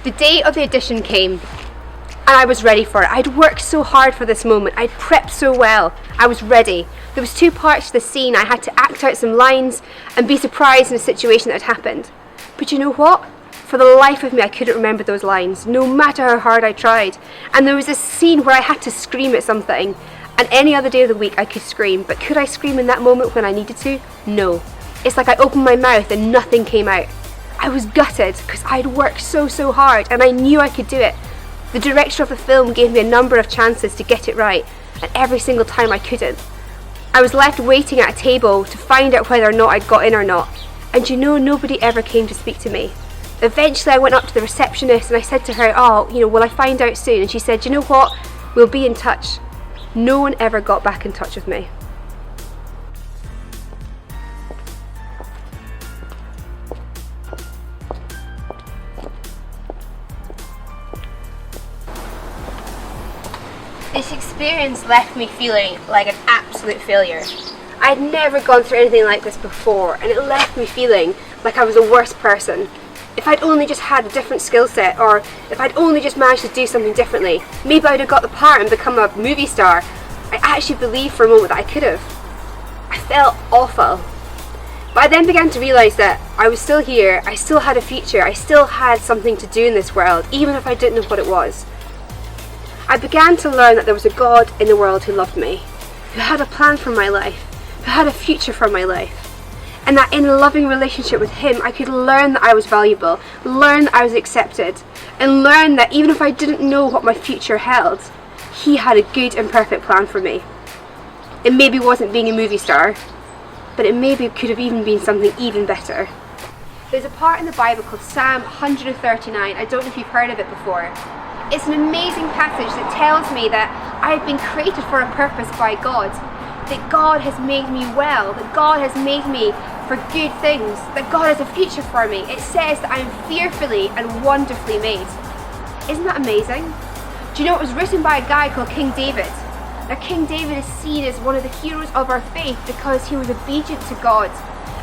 The day of the audition came, and I was ready for it. I'd worked so hard for this moment. I'd prepped so well. I was ready. There was 2 parts to the scene. I had to act out some lines and be surprised in a situation that had happened. But you know what? For the life of me, I couldn't remember those lines, no matter how hard I tried. And there was this scene where I had to scream at something, and any other day of the week I could scream. But could I scream in that moment when I needed to? No. It's like I opened my mouth and nothing came out. I was gutted because I'd worked so hard and I knew I could do it. The director of the film gave me a number of chances to get it right, and every single time I couldn't. I was left waiting at a table to find out whether or not I'd got in or not. And you know, nobody ever came to speak to me. Eventually I went up to the receptionist and I said to her, will I find out soon? And she said, you know what, we'll be in touch. No one ever got back in touch with me. This experience left me feeling like an absolute failure. I'd never gone through anything like this before, and it left me feeling like I was the worst person. If I'd only just had a different skill set, or if I'd only just managed to do something differently, maybe I'd have got the part and become a movie star. I actually believed for a moment that I could have. I felt awful. But I then began to realise that I was still here, I still had a future, I still had something to do in this world, even if I didn't know what it was. I began to learn that there was a God in the world who loved me, who had a plan for my life, who had a future for my life. And that in a loving relationship with him, I could learn that I was valuable, learn that I was accepted, and learn that even if I didn't know what my future held, he had a good and perfect plan for me. It maybe wasn't being a movie star, but it maybe could have even been something even better. There's a part in the Bible called Psalm 139, I don't know if you've heard of it before. It's an amazing passage that tells me that I've been created for a purpose by God, that God has made me well, that God has made me for good things, that God has a future for me. It says that I'm fearfully and wonderfully made. Isn't that amazing? Do you know it was written by a guy called King David? Now King David is seen as one of the heroes of our faith because he was obedient to God.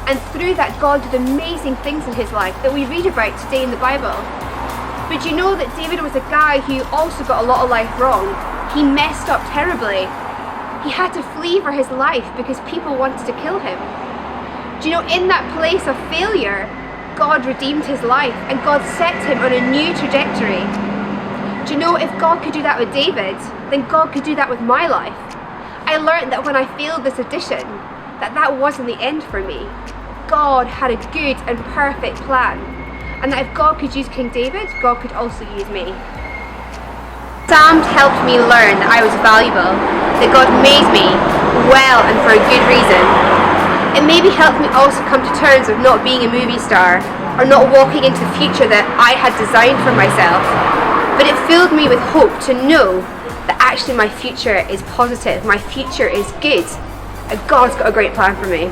And through that, God did amazing things in his life that we read about today in the Bible. But you know that David was a guy who also got a lot of life wrong. He messed up terribly. He had to flee for his life because people wanted to kill him. Do you know, in that place of failure, God redeemed his life and God set him on a new trajectory. Do you know, if God could do that with David, then God could do that with my life. I learned that when I failed this audition, that wasn't the end for me. God had a good and perfect plan. And that if God could use King David, God could also use me. Psalms helped me learn that I was valuable, that God made me well and for a good reason. It maybe helped me also come to terms with not being a movie star, or not walking into the future that I had designed for myself. But it filled me with hope to know that actually my future is positive, my future is good, and God's got a great plan for me.